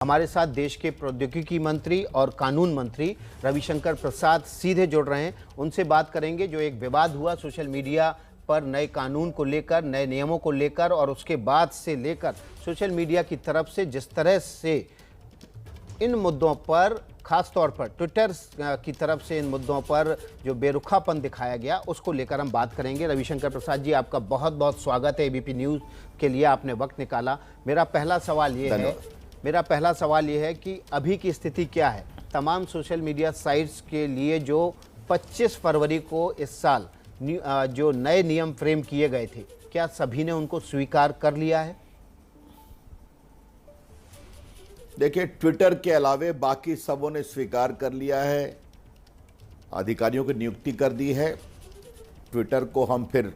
हमारे साथ देश के प्रौद्योगिकी मंत्री और कानून मंत्री रविशंकर प्रसाद सीधे जुड़ रहे हैं। उनसे बात करेंगे जो एक विवाद हुआ सोशल मीडिया पर नए कानून को लेकर, नए नियमों को लेकर, और उसके बाद से लेकर सोशल मीडिया की तरफ से जिस तरह से इन मुद्दों पर, खास तौर पर ट्विटर की तरफ से इन मुद्दों पर जो बेरुखापन दिखाया गया, उसको लेकर हम बात करेंगे। रविशंकर प्रसाद जी, आपका बहुत बहुत स्वागत है। एबीपी न्यूज़ के लिए आपने वक्त निकाला। मेरा पहला सवाल ये है कि अभी की स्थिति क्या है? तमाम सोशल मीडिया साइट्स के लिए जो 25 फरवरी को इस साल जो नए नियम फ्रेम किए गए थे, क्या सभी ने उनको स्वीकार कर लिया है? देखिए, ट्विटर के अलावे बाकी सबों ने स्वीकार कर लिया है, अधिकारियों की नियुक्ति कर दी है। ट्विटर को हम फिर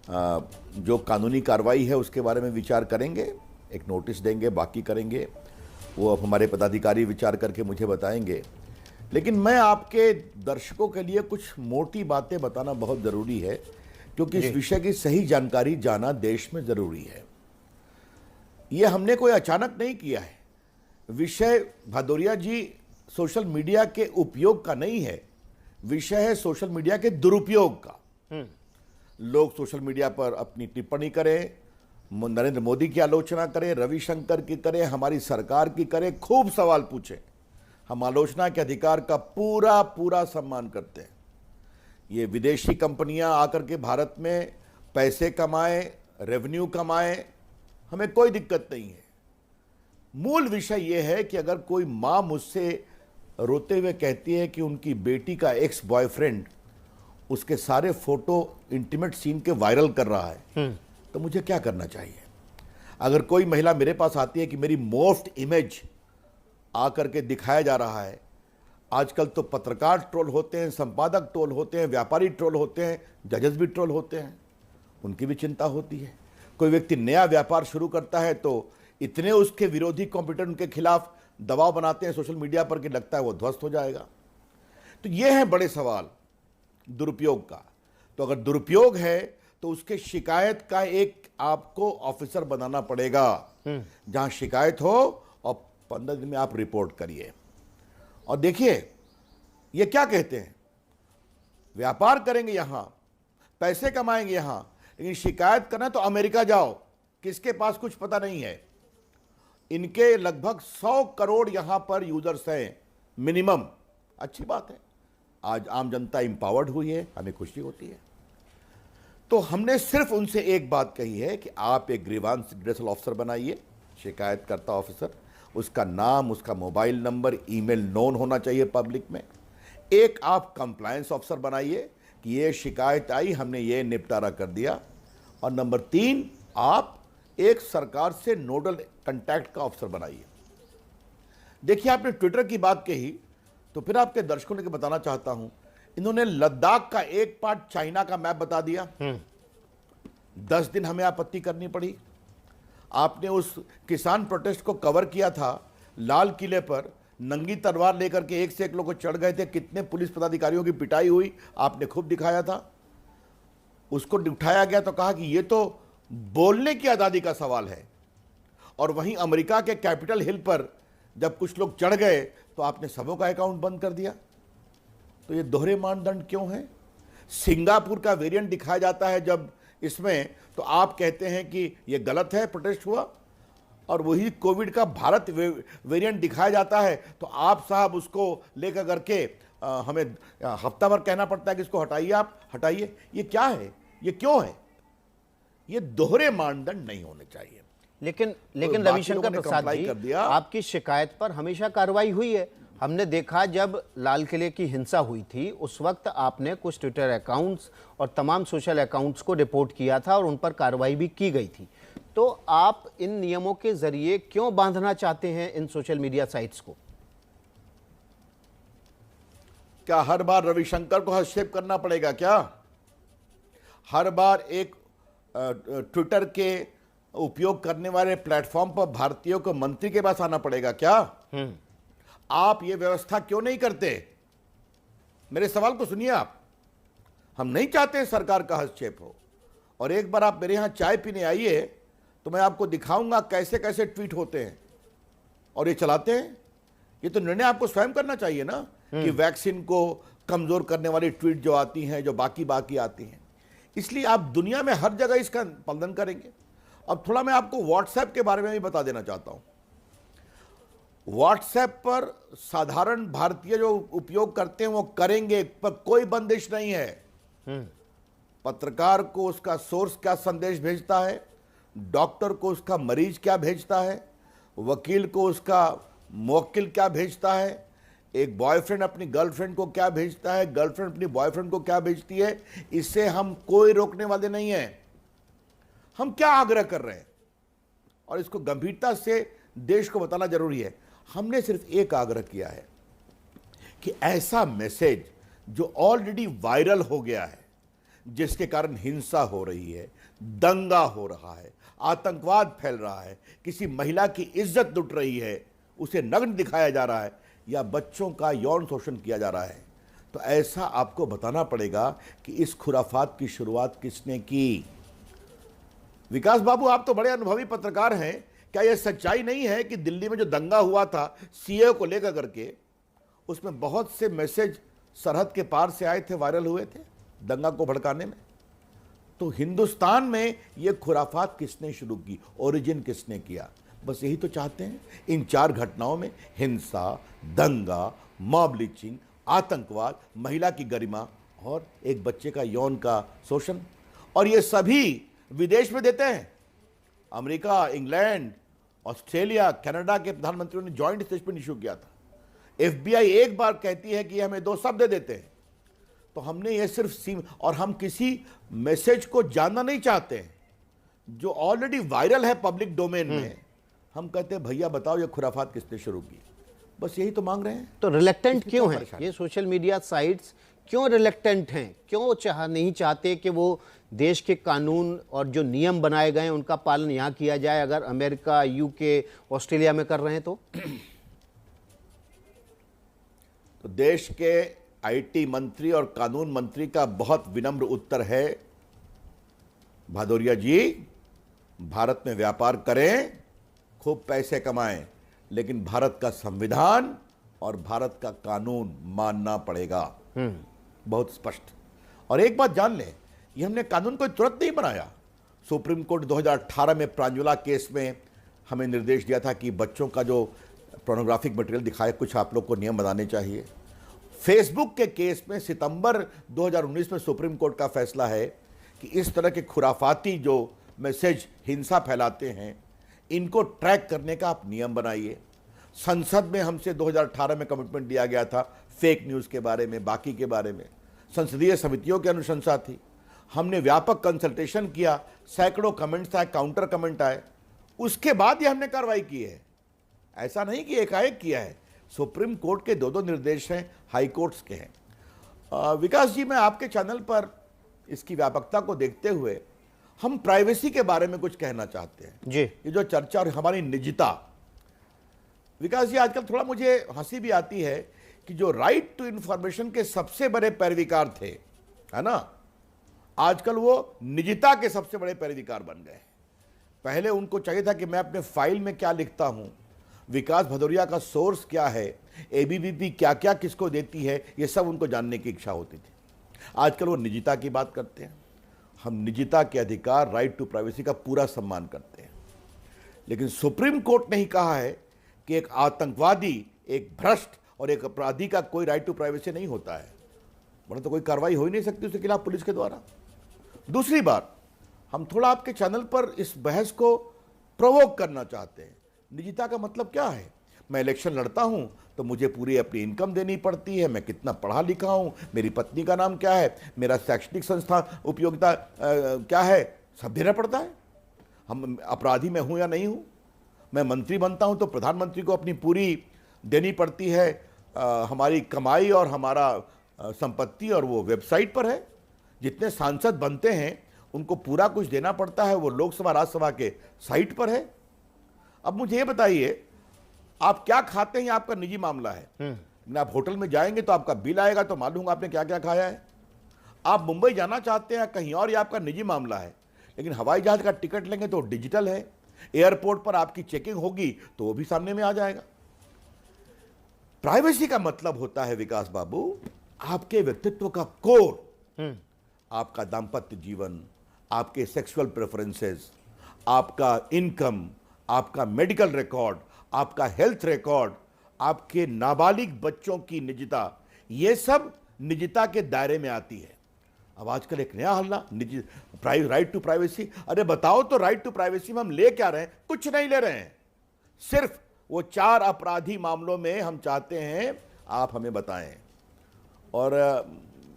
जो कानूनी कार्रवाई है उसके बारे में विचार करेंगे, एक नोटिस देंगे, बाकी करेंगे, वो अब हमारे पदाधिकारी विचार करके मुझे बताएंगे। लेकिन मैं आपके दर्शकों के लिए कुछ मोटी बातें बताना बहुत ज़रूरी है, क्योंकि इस विषय की सही जानकारी जाना देश में ज़रूरी है। ये हमने कोई अचानक नहीं किया है। विषय, भदौरिया जी, सोशल मीडिया के उपयोग का नहीं है, विषय है सोशल मीडिया के दुरुपयोग का। लोग सोशल मीडिया पर अपनी टिप्पणी करें, नरेंद्र मोदी की आलोचना करें, रविशंकर की करें, हमारी सरकार की करें, खूब सवाल पूछें। हम आलोचना के अधिकार का पूरा पूरा सम्मान करते हैं। ये विदेशी कंपनियां आकर के भारत में पैसे कमाएं, रेवेन्यू कमाएं, हमें कोई दिक्कत नहीं है। मूल विषय यह है कि अगर कोई मां मुझसे रोते हुए कहती है कि उनकी बेटी का एक्स बॉयफ्रेंड उसके सारे फोटो, इंटीमेट सीन के वायरल कर रहा है, तो मुझे क्या करना चाहिए? अगर कोई महिला मेरे पास आती है कि मेरी मोस्ट इमेज आकर के दिखाया जा रहा है, आजकल तो पत्रकार ट्रोल होते हैं, संपादक ट्रोल होते हैं, व्यापारी ट्रोल होते हैं, जजेस भी ट्रोल होते हैं, उनकी भी चिंता होती है। कोई व्यक्ति नया व्यापार शुरू करता है तो इतने उसके विरोधी कॉम्पिटिटर उनके खिलाफ दबाव बनाते हैं सोशल मीडिया पर कि लगता है वो ध्वस्त हो जाएगा। तो ये है बड़े सवाल दुरुपयोग का। तो अगर दुरुपयोग है तो उसके शिकायत का एक आपको ऑफिसर बनाना पड़ेगा, जहां शिकायत हो, और 15 दिन में आप रिपोर्ट करिए। और देखिए, ये क्या कहते हैं, व्यापार करेंगे यहां, पैसे कमाएंगे यहां, लेकिन शिकायत करना तो अमेरिका जाओ, किसके पास कुछ पता नहीं है। इनके लगभग 100 करोड़ यहां पर यूजर्स हैं मिनिमम। अच्छी बात है, आज आम जनता इंपावर्ड हुई है, हमें खुशी होती है। तो हमने सिर्फ उनसे एक बात कही है कि आप एक ग्रीवांस रिड्रेसल ऑफिसर बनाइए, शिकायतकर्ता ऑफिसर, उसका नाम, उसका मोबाइल नंबर, ईमेल नोन होना चाहिए पब्लिक में। एक आप कंप्लायंस ऑफिसर बनाइए कि ये शिकायत आई, हमने ये निपटारा कर दिया। और नंबर 3, आप एक सरकार से नोडल कंटैक्ट का ऑफिसर बनाइए। देखिए, आपने ट्विटर की बात कही, तो फिर आपके दर्शकों को बताना चाहता हूं, इन्होंने लद्दाख का एक पार्ट चाइना का मैप बता दिया। 10 दिन हमें आपत्ति करनी पड़ी। आपने उस किसान प्रोटेस्ट को कवर किया था, लाल किले पर नंगी तलवार लेकर के एक से एक लोग चढ़ गए थे, कितने पुलिस पदाधिकारियों की पिटाई हुई, आपने खूब दिखाया था। उसको उठाया गया तो कहा कि ये तो बोलने की आज़ादी का सवाल है। और वहीं अमेरिका के कैपिटल हिल पर जब कुछ लोग चढ़ गए तो आपने सबों का अकाउंट बंद कर दिया। तो ये दोहरे मानदंड क्यों है? सिंगापुर का वेरिएंट दिखाया जाता है जब इसमें, तो आप कहते हैं कि ये गलत है, प्रोटेस्ट हुआ। और वही कोविड का भारत वेरिएंट दिखाया जाता है तो आप साहब उसको लेकर करके हमें हफ्ता भर कहना पड़ता है कि इसको हटाइए, आप हटाइए। ये क्या है? ये क्यों है? ये दोहरे मानदंड नहीं होने चाहिए। लेकिन रविशंकर प्रसाद जी, आपकी शिकायत पर हमेशा कार्रवाई हुई है। हमने देखा जब लाल किले की हिंसा हुई थी, उस वक्त आपने कुछ ट्विटर अकाउंट्स और तमाम सोशल अकाउंट्स को रिपोर्ट किया था और उन पर कार्रवाई भी की गई थी। तो आप इन नियमों के जरिए क्यों बांधना चाहते हैं इन सोशल मीडिया साइट्स को? क्या हर बार रविशंकर को हस्तक्षेप करना पड़ेगा क्या? हर बार एक ट्विटर के उपयोग करने वाले प्लेटफॉर्म पर भारतीयों को मंत्री के पास आना पड़ेगा क्या? आप ये व्यवस्था क्यों नहीं करते? मेरे सवाल को सुनिए आप। हम नहीं चाहते सरकार का हस्तक्षेप हो। और एक बार आप मेरे यहां चाय पीने आइए तो मैं आपको दिखाऊंगा कैसे कैसे ट्वीट होते हैं। और ये चलाते हैं। ये तो निर्णय आपको स्वयं करना चाहिए ना कि वैक्सीन को कमजोर करने वाली ट्वीट जो आती हैं, जो बाकी आती हैं, इसलिए आप दुनिया में हर जगह इसका पालन करेंगे। अब थोड़ा मैं आपको व्हाट्सएप के बारे में भी बता देना चाहता हूं। व्हाट्सएप पर साधारण भारतीय जो उपयोग करते हैं वो करेंगे, पर कोई बंदिश नहीं है। पत्रकार को उसका सोर्स क्या संदेश भेजता है, डॉक्टर को उसका मरीज क्या भेजता है, वकील को उसका मुवक्किल क्या भेजता है, एक बॉयफ्रेंड अपनी गर्लफ्रेंड को क्या भेजता है, गर्लफ्रेंड अपनी बॉयफ्रेंड को क्या भेजती है, इससे हम कोई रोकने वाले नहीं हैं। हम क्या आग्रह कर रहे हैं और इसको गंभीरता से देश को बताना जरूरी है। हमने सिर्फ एक आग्रह किया है कि ऐसा मैसेज जो ऑलरेडी वायरल हो गया है, जिसके कारण हिंसा हो रही है, दंगा हो रहा है, आतंकवाद फैल रहा है, किसी महिला की इज्जत लुट रही है, उसे नग्न दिखाया जा रहा है, या बच्चों का यौन शोषण किया जा रहा है, तो ऐसा आपको बताना पड़ेगा कि इस खुराफात की शुरुआत किसने की। विकास बाबू, आप तो बड़े अनुभवी पत्रकार हैं, क्या यह सच्चाई नहीं है कि दिल्ली में जो दंगा हुआ था सीए को लेकर करके, उसमें बहुत से मैसेज सरहद के पार से आए थे, वायरल हुए थे दंगा को भड़काने में? तो हिंदुस्तान में यह खुराफात किसने शुरू की, ओरिजिन किसने किया? बस यही तो चाहते हैं। इन 4 घटनाओं में हिंसा, दंगा, मॉब लिंचिंग, आतंकवाद, महिला की गरिमा और एक बच्चे का यौन का शोषण, और ये सभी विदेश में देते हैं। अमेरिका, इंग्लैंड, ऑस्ट्रेलिया, कनाडा के प्रधानमंत्रियों ने जॉइंट स्टेटमेंट इशू किया था। एफबीआई एक बार कहती है कि हमें 2 शब्द देते हैं, तो हमने ये सिर्फ और हम किसी मैसेज को जानना नहीं चाहते हैं जो ऑलरेडी वायरल है पब्लिक डोमेन में। हम कहते हैं भैया बताओ ये खुराफात किसने शुरू की, बस यही तो मांग रहे हैं। तो रिलेक्टेंट क्यों है ये सोशल मीडिया साइट्स, क्यों रिलेक्टेंट हैं, क्यों नहीं चाहते कि वो देश के कानून और जो नियम बनाए गए हैं उनका पालन यहाँ किया जाए, अगर अमेरिका, यूके, ऑस्ट्रेलिया में कर रहे हैं तो देश के आईटी मंत्री और कानून मंत्री का बहुत विनम्र उत्तर है, भादौरिया जी, भारत में व्यापार करें, खूब पैसे कमाएं, लेकिन भारत का संविधान और भारत का कानून मानना पड़ेगा। बहुत स्पष्ट। और एक बात जान लें, ये हमने कानून कोई तुरंत नहीं बनाया। सुप्रीम कोर्ट 2018 में प्रांजुला केस में हमें निर्देश दिया था कि बच्चों का जो पोर्नोग्राफिक मटेरियल दिखाए, कुछ आप लोग को नियम बनाने चाहिए। फेसबुक के केस में सितंबर 2019 में सुप्रीम कोर्ट का फैसला है कि इस तरह के खुराफाती जो मैसेज हिंसा फैलाते हैं, इनको ट्रैक करने का आप नियम बनाइए। संसद में हमसे 2018 में कमिटमेंट दिया गया था फेक न्यूज़ के बारे में, बाकी के बारे में। संसदीय समितियों की अनुशंसा थी, हमने व्यापक कंसल्टेशन किया, सैकड़ों कमेंट्स आए, काउंटर कमेंट आए, उसके बाद ही हमने कार्रवाई की है। ऐसा नहीं कि एकाएक किया है। सुप्रीम कोर्ट के 2 निर्देश हैं, हाई कोर्ट्स के हैं। विकास जी, मैं आपके चैनल पर इसकी व्यापकता को देखते हुए हम प्राइवेसी के बारे में कुछ कहना चाहते हैं जी। ये जो चर्चा और हमारी निजता, विकास जी, आजकल थोड़ा मुझे हंसी भी आती है कि जो राइट टू इंफॉर्मेशन के सबसे बड़े पैरवीकार थे, है ना, आजकल वो निजता के सबसे बड़े पैरवीकार बन गए। पहले उनको चाहिए था कि मैं अपने फाइल में क्या लिखता हूं, विकास भदौरिया का सोर्स क्या है, एबीवीपी क्या क्या किसको देती है, ये सब उनको जानने की इच्छा होती थी। आजकल वो निजता की बात करते हैं। हम निजता के अधिकार, राइट टू प्राइवेसी का पूरा सम्मान करते हैं, लेकिन सुप्रीम कोर्ट ने ही कहा है कि एक आतंकवादी, एक भ्रष्ट और एक अपराधी का कोई राइट टू प्राइवेसी नहीं होता है, वरना तो कोई कार्रवाई हो ही नहीं सकती उसके खिलाफ पुलिस के द्वारा। दूसरी बात, हम थोड़ा आपके चैनल पर इस बहस को प्रोवोक करना चाहते हैं। निजता का मतलब क्या है? मैं इलेक्शन लड़ता हूं तो मुझे पूरी अपनी इनकम देनी पड़ती है, मैं कितना पढ़ा लिखा हूं, मेरी पत्नी का नाम क्या है, मेरा शैक्षणिक संस्था उपयोगिता क्या है, सब देना पड़ता है। हम अपराधी मैं हूं या नहीं हूं, मैं मंत्री बनता हूं तो प्रधानमंत्री को अपनी पूरी देनी पड़ती है हमारी कमाई और हमारा संपत्ति, और वो वेबसाइट पर है। जितने सांसद बनते हैं उनको पूरा कुछ देना पड़ता है, वो लोकसभा राज्यसभा के साइट पर है। अब मुझे ये बताइए, आप क्या खाते हैं ये आपका निजी मामला है, लेकिन आप होटल में जाएंगे तो आपका बिल आएगा तो मालूम होगा आपने क्या क्या खाया है। आप मुंबई जाना चाहते हैं कहीं और, ये आपका निजी मामला है, लेकिन हवाई जहाज का टिकट लेंगे तो डिजिटल है। एयरपोर्ट पर आपकी चेकिंग होगी तो वो भी सामने में आ जाएगा। प्राइवेसी का मतलब होता है विकास बाबू, आपके व्यक्तित्व का कोर, आपका दाम्पत्य जीवन, आपके सेक्सुअल प्रेफरेंसेस, आपका इनकम, आपका मेडिकल रिकॉर्ड, आपका हेल्थ रिकॉर्ड, आपके नाबालिग बच्चों की निजता, ये सब निजता के दायरे में आती है। अब आजकल एक नया हल्ला, निजी राइट टू प्राइवेसी। अरे बताओ तो, राइट टू प्राइवेसी में हम ले क्या रहे हैं? कुछ नहीं ले रहे हैं। सिर्फ वो 4 अपराधी मामलों में हम चाहते हैं आप हमें बताएं। और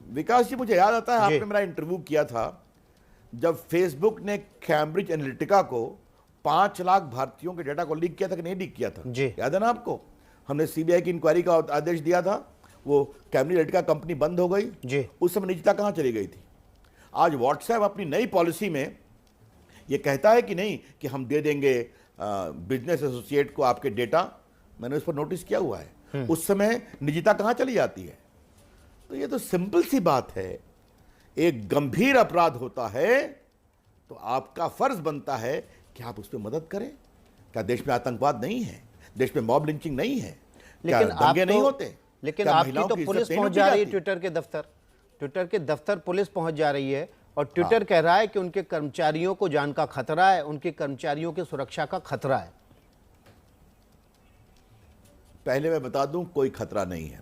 विकास जी, मुझे याद आता है आपने मेरा इंटरव्यू किया था जब फेसबुक ने कैम्ब्रिज एनालिटिका को 5 लाख भारतीयों के डेटा को लीक किया था कि नहीं लीक किया था? याद है ना आपको? हमने सीबीआई की इंक्वायरी का आदेश दिया था, वो कैम्ब्रिज एनालिटिका कंपनी बंद हो गई जी। उस समय निजता कहां चली गई थी? आज व्हाट्सएप अपनी नई पॉलिसी में ये कहता है कि नहीं कि हम दे देंगे बिजनेस एसोसिएट को आपके डेटा। मैंने उस पर नोटिस किया हुआ है। उस समय निजता कहां चली जाती है? तो ये तो सिंपल सी बात है। एक गंभीर अपराध होता है तो आपका फर्ज बनता है कि आप उस पर मदद करें। क्या देश में आतंकवाद नहीं है? देश में मॉब लिंचिंग नहीं है? लेकिन दंगे नहीं होते? लेकिन आपकी तो पुलिस पहुंच जा रही है ट्विटर के दफ्तर पुलिस पहुंच जा रही है और ट्विटर कह रहा है कि उनके कर्मचारियों को जान का खतरा है, उनके कर्मचारियों की सुरक्षा का खतरा है। पहले मैं बता दूं, कोई खतरा नहीं है।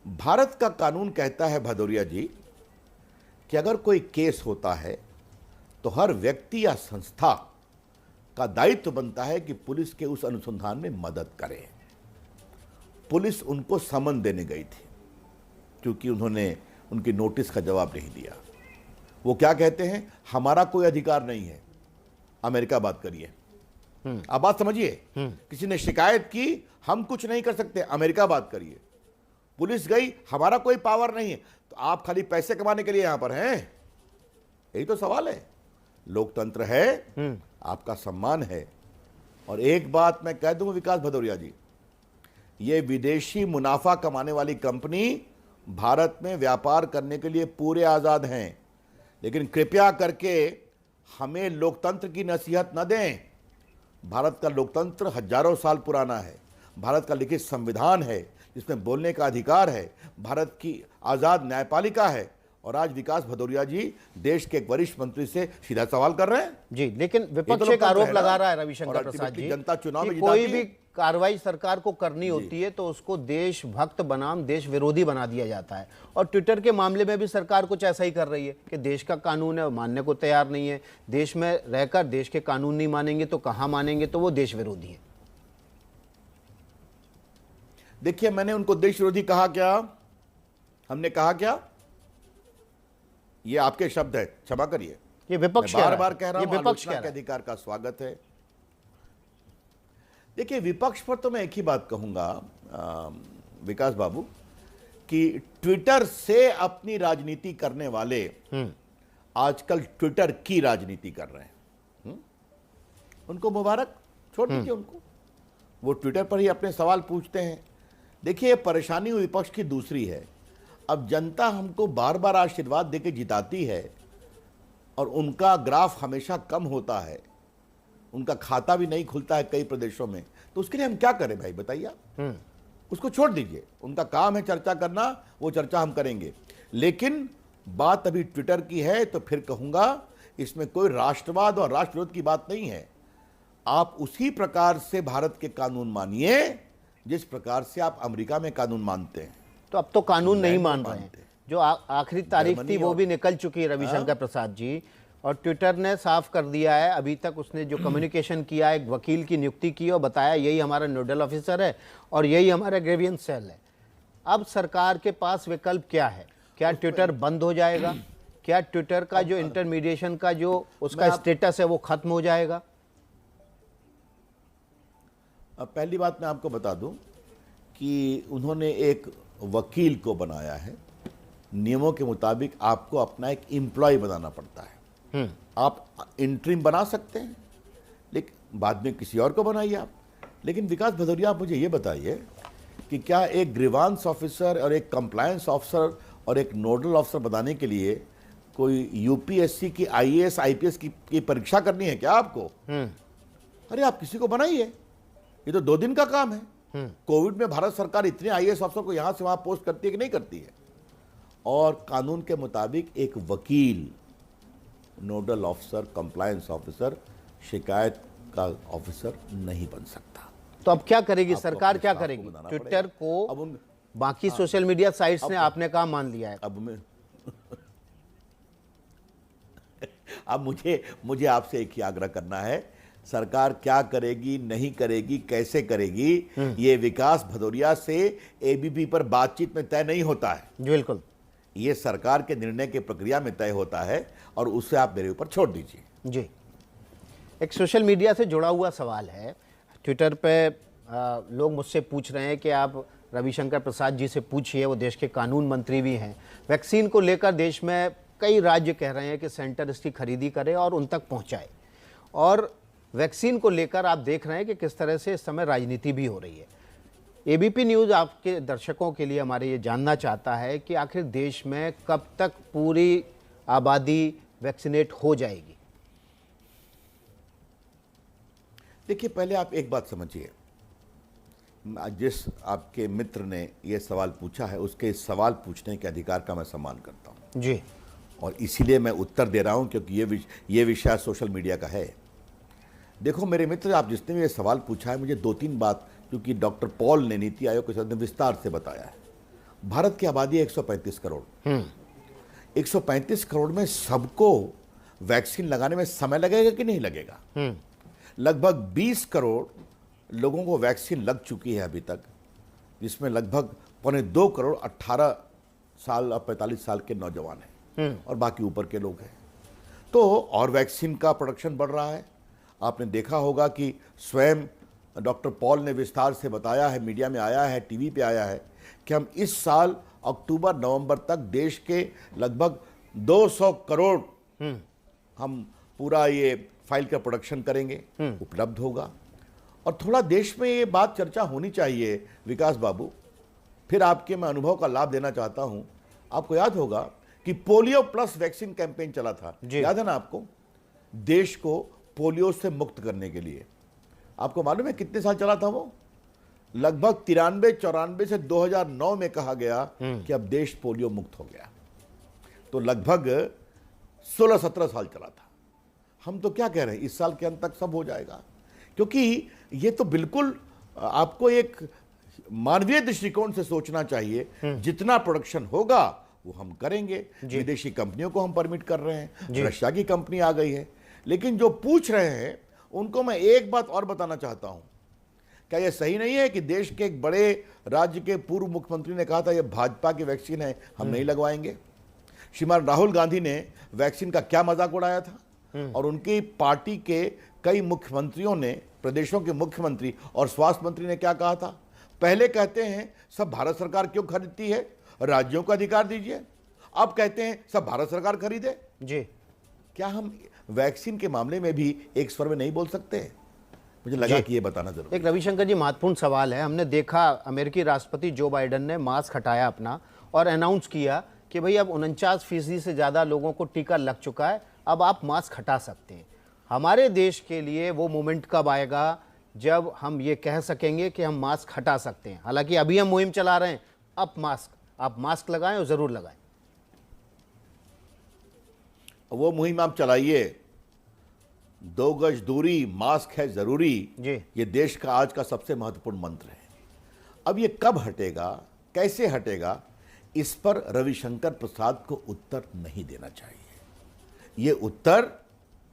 भारत का कानून कहता है भदौरिया जी कि अगर कोई केस होता है तो हर व्यक्ति या संस्था का दायित्व बनता है कि पुलिस के उस अनुसंधान में मदद करे। पुलिस उनको समन देने गई थी क्योंकि उन्होंने उनकी नोटिस का जवाब नहीं दिया। वो क्या कहते हैं? हमारा कोई अधिकार नहीं है, अमेरिका बात करिए। आप बात समझिए, किसी ने शिकायत की, हम कुछ नहीं कर सकते, अमेरिका बात करिए। पुलिस गई, हमारा कोई पावर नहीं है। तो आप खाली पैसे कमाने के लिए यहां पर हैं? यही तो सवाल है। लोकतंत्र है, आपका सम्मान है। और एक बात मैं कह दूं विकास भदौरिया जी, ये विदेशी मुनाफा कमाने वाली कंपनी भारत में व्यापार करने के लिए पूरे आजाद हैं, लेकिन कृपया करके हमें लोकतंत्र की नसीहत न दें। भारत का लोकतंत्र हजारों साल पुराना है। भारत का लिखित संविधान है जिसमें बोलने का अधिकार है। भारत की आजाद न्यायपालिका है। और आज विकास भदौरिया जी देश के एक वरिष्ठ मंत्री से सीधा सवाल कर रहे हैं जी। लेकिन विपक्ष एक आरोप लगा रहा है रविशंकर प्रसाद जी, जनता चुनाव में कोई भी कार्रवाई सरकार को करनी होती है तो उसको देशभक्त बनाम देश विरोधी बना दिया जाता है। और ट्विटर के मामले में भी सरकार कुछ ऐसा ही कर रही है कि देश का कानून है, मानने को तैयार नहीं है। देश में रहकर देश के कानून नहीं मानेंगे तो कहां मानेंगे? तो वो देश विरोधी है। देखिए, मैंने उनको देश विरोधी कहा क्या? हमने कहा क्या? ये आपके शब्द है, क्षमा करिए। ये विपक्ष बार बार कह रहा हूं, आलोचना के अधिकार का स्वागत है। देखिए, विपक्ष पर तो मैं एक ही बात कहूंगा विकास बाबू कि ट्विटर से अपनी राजनीति करने वाले आजकल ट्विटर की राजनीति कर रहे हैं। उनको मुबारक, छोड़ दीजिए उनको। वो ट्विटर पर ही अपने सवाल पूछते हैं। देखिए, परेशानी विपक्ष की दूसरी है। अब जनता हमको बार बार आशीर्वाद देके जिताती है और उनका ग्राफ हमेशा कम होता है, उनका खाता भी नहीं खुलता है कई प्रदेशों में। तो उसके लिए हम क्या करें भाई, बताइए आप? उसको छोड़ दीजिए, उनका काम है चर्चा करना, वो चर्चा हम करेंगे। लेकिन बात अभी ट्विटर की है तो फिर कहूंगा, इसमें कोई राष्ट्रवाद और राष्ट्रविरोध की बात नहीं है। आप उसी प्रकार से भारत के कानून मानिए जिस प्रकार से आप अमेरिका में कानून मानते हैं। तो अब तो कानून नहीं मान रहे हैं। जो आखिरी तारीख थी वो भी निकल चुकी है रविशंकर प्रसाद जी, और ट्विटर ने साफ कर दिया है। अभी तक उसने जो कम्युनिकेशन किया, एक वकील की नियुक्ति की और बताया यही हमारा नोडल ऑफिसर है और यही हमारा ग्रेवियंस सेल है। अब सरकार के पास विकल्प क्या है? क्या ट्विटर बंद हो जाएगा? क्या ट्विटर का जो इंटरमीडिएशन का जो उसका स्टेटस है वो खत्म हो जाएगा? अब पहली बात मैं आपको बता दूं कि उन्होंने एक वकील को बनाया है। नियमों के मुताबिक आपको अपना एक एम्प्लॉय बनाना पड़ता है। आप इंटरिम बना सकते हैं, लेकिन बाद में किसी और को बनाइए आप। लेकिन विकास भदौरिया, आप मुझे ये बताइए कि क्या एक ग्रीवांस ऑफिसर और एक कंप्लायंस ऑफिसर और एक नोडल ऑफिसर बनाने के लिए कोई यूपीएससी की आईएएस आईपीएस की परीक्षा करनी है क्या आपको? अरे आप किसी को बनाइए, ये तो 2 दिन का काम है। कोविड में भारत सरकार इतने आईएएस अफसर को यहां से वहां पोस्ट करती है कि नहीं करती है? और कानून के मुताबिक एक वकील, नोडल ऑफिसर, कंप्लायंस ऑफिसर, शिकायत का ऑफिसर नहीं बन सकता। तो अब क्या करेगी सरकार, क्या स्टाफ को करेगी? बनाना ट्विटर पड़ेगा। को अब उन बाकी सोशल मीडिया साइट्स ने आपने कहा मान लिया है। अब मुझे आपसे एक ही आग्रह करना है, सरकार क्या करेगी, नहीं करेगी, कैसे करेगी, ये विकास भदौरिया से एबीपी पर बातचीत में तय नहीं होता है। बिल्कुल, ये सरकार के निर्णय की प्रक्रिया में तय होता है और उससे आप मेरे ऊपर छोड़ दीजिए। जी, एक सोशल मीडिया से जुड़ा हुआ सवाल है। ट्विटर पे लोग मुझसे पूछ रहे हैं कि आप रविशंकर प्रसाद जी से पूछिए, वो देश के कानून मंत्री भी हैं। वैक्सीन को लेकर देश में कई राज्य कह रहे हैं कि सेंटर इसकी खरीदी करे और उन तक पहुंचाए। और वैक्सीन को लेकर आप देख रहे हैं कि किस तरह से इस समय राजनीति भी हो रही है। एबीपी न्यूज़ आपके दर्शकों के लिए हमारे ये जानना चाहता है कि आखिर देश में कब तक पूरी आबादी वैक्सीनेट हो जाएगी? देखिए, पहले आप एक बात समझिए, जिस आपके मित्र ने ये सवाल पूछा है उसके इस सवाल पूछने के अधिकार का मैं सम्मान करता हूँ जी, और इसीलिए मैं उत्तर दे रहा हूँ क्योंकि ये विषय सोशल मीडिया का है। देखो मेरे मित्र, आप जिसने भी ये सवाल पूछा है, मुझे 2-3 बात, क्योंकि डॉक्टर पॉल ने, नीति आयोग के सदस्य ने विस्तार से बताया है। भारत की आबादी है 135 करोड़। 135 करोड़ में सबको वैक्सीन लगाने में समय लगेगा कि नहीं लगेगा? लगभग 20 करोड़ लोगों को वैक्सीन लग चुकी है अभी तक, जिसमें लगभग 1.25 करोड़ 18 साल और 45 साल के नौजवान हैं और बाकी ऊपर के लोग हैं। तो और वैक्सीन का प्रोडक्शन बढ़ रहा है। आपने देखा होगा कि स्वयं डॉक्टर पॉल ने विस्तार से बताया है, मीडिया में आया है, टीवी पे आया है कि हम इस साल अक्टूबर-नवंबर तक देश के लगभग 200 करोड़ हम पूरा ये फाइल का प्रोडक्शन करेंगे, उपलब्ध होगा। और थोड़ा देश में ये बात चर्चा होनी चाहिए विकास बाबू, फिर आपके मैं अनुभव का लाभ देना चाहता हूं। आपको याद होगा कि पोलियो प्लस वैक्सीन कैंपेन चला था, याद है ना आपको? देश को पोलियो से मुक्त करने के लिए। आपको मालूम है कितने साल चला था वो? लगभग 93-94 से 2009 में कहा गया कि अब देश पोलियो मुक्त हो गया। तो लगभग 16-17 साल चला था। हम तो क्या कह रहे हैं, इस साल के अंत तक सब हो जाएगा, क्योंकि ये तो बिल्कुल आपको एक मानवीय दृष्टिकोण से सोचना चाहिए। जितना प्रोडक्शन होगा वो हम करेंगे। विदेशी कंपनियों को हम परमिट कर रहे हैं, रशिया की कंपनी आ गई है। लेकिन जो पूछ रहे हैं उनको मैं एक बात और बताना चाहता हूं, क्या यह सही नहीं है कि देश के एक बड़े राज्य के पूर्व मुख्यमंत्री ने कहा था यह भाजपा की वैक्सीन है, हम नहीं लगवाएंगे। श्रीमान राहुल गांधी ने वैक्सीन का क्या मजाक उड़ाया था और उनकी पार्टी के कई मुख्यमंत्रियों ने, प्रदेशों के मुख्यमंत्री और स्वास्थ्य मंत्री ने क्या कहा था? पहले कहते हैं सब भारत सरकार क्यों खरीदती है, राज्यों को अधिकार दीजिए। अब कहते हैं सब भारत सरकार खरीदे। जी, क्या हम वैक्सीन के मामले में भी एक स्वर में नहीं बोल सकते? मुझे लगा कि ये बताना जरूरी। एक रविशंकर जी, महत्वपूर्ण सवाल है। हमने देखा अमेरिकी राष्ट्रपति जो बाइडेन ने मास्क हटाया अपना और अनाउंस किया कि भाई अब 49% से ज़्यादा लोगों को टीका लग चुका है, अब आप मास्क हटा सकते हैं। हमारे देश के लिए वो मोमेंट कब आएगा जब हम ये कह सकेंगे कि हम मास्क हटा सकते हैं? हालांकि अभी हम मुहिम चला रहे हैं, आप मास्क लगाएं और ज़रूर लगाएं। वो मुहिम आप चलाइए, 2 गज दूरी, मास्क है जरूरी, ये देश का आज का सबसे महत्वपूर्ण मंत्र है। अब ये कब हटेगा, कैसे हटेगा, इस पर रविशंकर प्रसाद को उत्तर नहीं देना चाहिए। ये उत्तर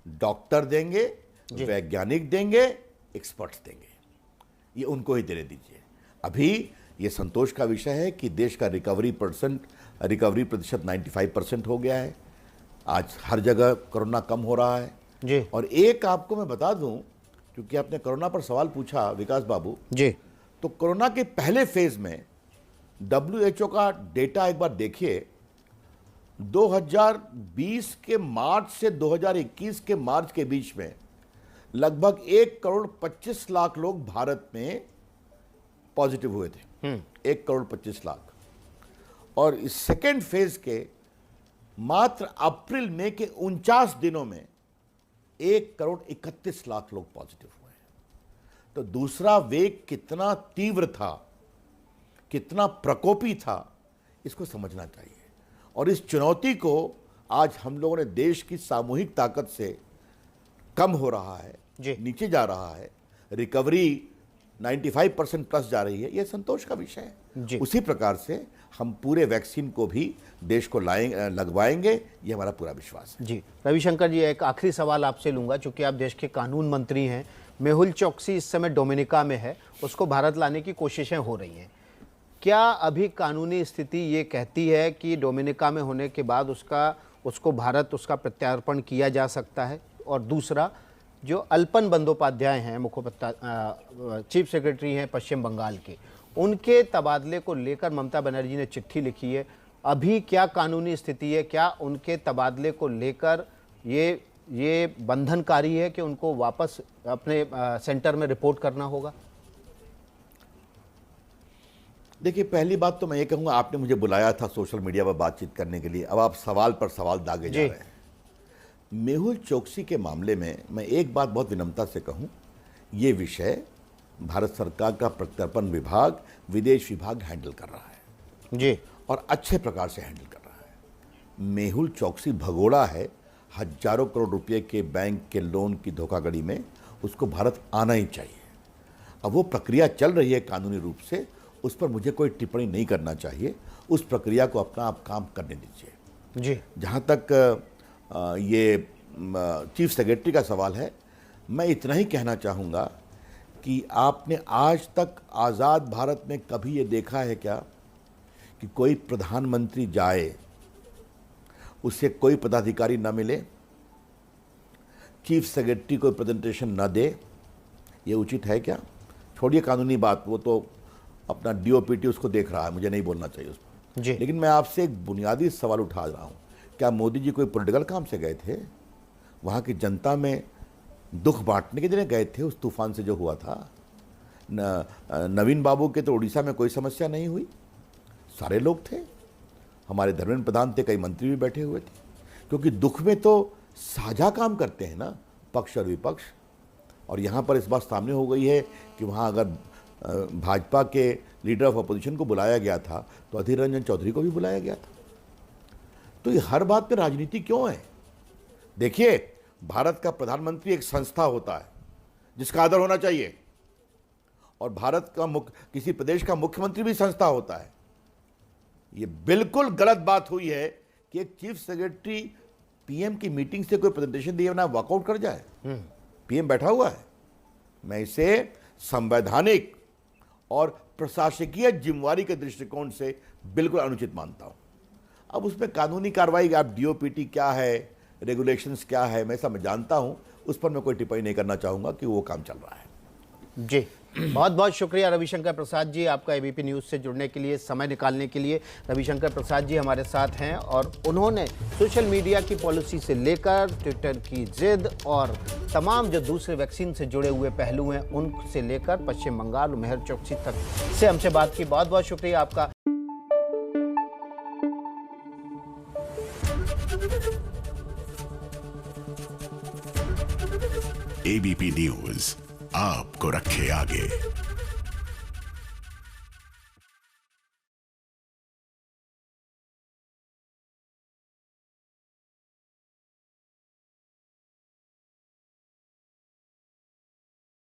डॉक्टर देंगे, वैज्ञानिक देंगे, एक्सपर्ट्स देंगे, ये उनको ही देने दीजिए। अभी ये संतोष का विषय है कि देश का रिकवरी प्रतिशत 95% हो गया है। आज हर जगह कोरोना कम हो रहा है जी। और एक आपको मैं बता दूं, क्योंकि आपने कोरोना पर सवाल पूछा विकास बाबू जी, तो कोरोना के पहले फेज में WHO का डेटा एक बार देखिए, 2020 के मार्च से 2021 के मार्च के बीच में लगभग 1,25,00,000 लोग भारत में पॉजिटिव हुए थे। 1,25,00,000। और इस सेकेंड फेज के मात्र अप्रैल मई के 49 दिनों में 1,31,00,000 लोग पॉजिटिव हुए हैं। तो दूसरा वेग कितना तीव्र था, कितना प्रकोपी था, इसको समझना चाहिए। और इस चुनौती को आज हम लोगों ने देश की सामूहिक ताकत से कम हो रहा है, नीचे जा रहा है, रिकवरी 95% प्लस जा रही है, यह संतोष का विषय है। उसी प्रकार से हम पूरे वैक्सीन को भी देश को लगवाएंगे, ये हमारा पूरा विश्वास है। जी रविशंकर जी, एक आखिरी सवाल आपसे लूंगा, चूंकि आप देश के कानून मंत्री हैं। मेहुल चोकसी इस समय डोमिनिका में है, उसको भारत लाने की कोशिशें हो रही हैं। क्या अभी कानूनी स्थिति ये कहती है कि डोमिनिका में होने के बाद उसको भारत उसका प्रत्यार्पण किया जा सकता है? और दूसरा, जो अल्पन बंदोपाध्याय हैं, चीफ सेक्रेटरी हैं पश्चिम बंगाल के, उनके तबादले को लेकर ममता बनर्जी ने चिट्ठी लिखी है। अभी क्या कानूनी स्थिति है? क्या उनके तबादले को लेकर ये बंधनकारी है कि उनको वापस अपने सेंटर में रिपोर्ट करना होगा? देखिए, पहली बात तो मैं ये कहूँगा, आपने मुझे बुलाया था सोशल मीडिया पर बातचीत करने के लिए, अब आप सवाल पर सवाल दागे जा रहे हैं। मेहुल चोकसी के मामले में मैं एक बात बहुत विनम्रता से कहूँ, ये विषय भारत सरकार का प्रत्यर्पण विभाग, विदेश विभाग हैंडल कर रहा है जी, और अच्छे प्रकार से हैंडल कर रहा है। मेहुल चोकसी भगोड़ा है, हजारों करोड़ रुपए के बैंक के लोन की धोखाधड़ी में उसको भारत आना ही चाहिए। अब वो प्रक्रिया चल रही है कानूनी रूप से, उस पर मुझे कोई टिप्पणी नहीं करना चाहिए। उस प्रक्रिया को अपना आप काम करने दीजिए। जी, जहाँ तक ये चीफ सेक्रेटरी का सवाल है, मैं इतना ही कहना चाहूँगा कि आपने आज तक आज़ाद भारत में कभी ये देखा है क्या कि कोई प्रधानमंत्री जाए, उससे कोई पदाधिकारी न मिले, चीफ सेक्रेटरी कोई प्रेजेंटेशन न दे? ये उचित है क्या? छोड़िए कानूनी बात, वो तो अपना डीओपीटी उसको देख रहा है, मुझे नहीं बोलना चाहिए उस पर। लेकिन मैं आपसे एक बुनियादी सवाल उठा रहा हूँ, क्या मोदी जी कोई पॉलिटिकल काम से गए थे? वहाँ की जनता में दुख बांटने के लिए गए थे उस तूफान से जो हुआ था? नवीन बाबू के तो उड़ीसा में कोई समस्या नहीं हुई, सारे लोग थे, हमारे धर्मेंद्र प्रधान थे, कई मंत्री भी बैठे हुए थे, क्योंकि दुख में तो साझा काम करते हैं ना, पक्ष और विपक्ष। और यहाँ पर इस बात सामने हो गई है कि वहाँ अगर भाजपा के लीडर ऑफ अपोजिशन को बुलाया गया था तो अधीर रंजन चौधरी को भी बुलाया गया था। तो ये हर बात में राजनीति क्यों है? देखिए, भारत का प्रधानमंत्री एक संस्था होता है जिसका आदर होना चाहिए, और भारत का किसी प्रदेश का मुख्यमंत्री भी संस्था होता है। ये बिल्कुल गलत बात हुई है कि एक चीफ सेक्रेटरी पीएम की मीटिंग से कोई प्रेजेंटेशन दिए बिना वॉकआउट कर जाए। पीएम बैठा हुआ है। मैं इसे संवैधानिक और प्रशासकीय जिम्मेवारी के दृष्टिकोण से बिल्कुल अनुचित मानता हूं। अब उसमें कानूनी कार्रवाई, आप डीओपीटी क्या है, रेगुलेशंस क्या है, मैं सब जानता हूं, उस पर मैं कोई टिप्पणी नहीं करना चाहूंगा कि वो काम चल रहा है। जी, बहुत बहुत शुक्रिया रविशंकर प्रसाद जी, आपका एबीपी न्यूज़ से जुड़ने के लिए, समय निकालने के लिए। रविशंकर प्रसाद जी हमारे साथ हैं और उन्होंने सोशल मीडिया की पॉलिसी से लेकर ट्विटर की जिद और तमाम जो दूसरे वैक्सीन से जुड़े हुए पहलू हैं उनसे लेकर पश्चिम बंगाल और मेहुल चोकसी तक से हमसे बात की। बहुत बहुत शुक्रिया आपका। एबीपी न्यूज़ आपको रखे आगे।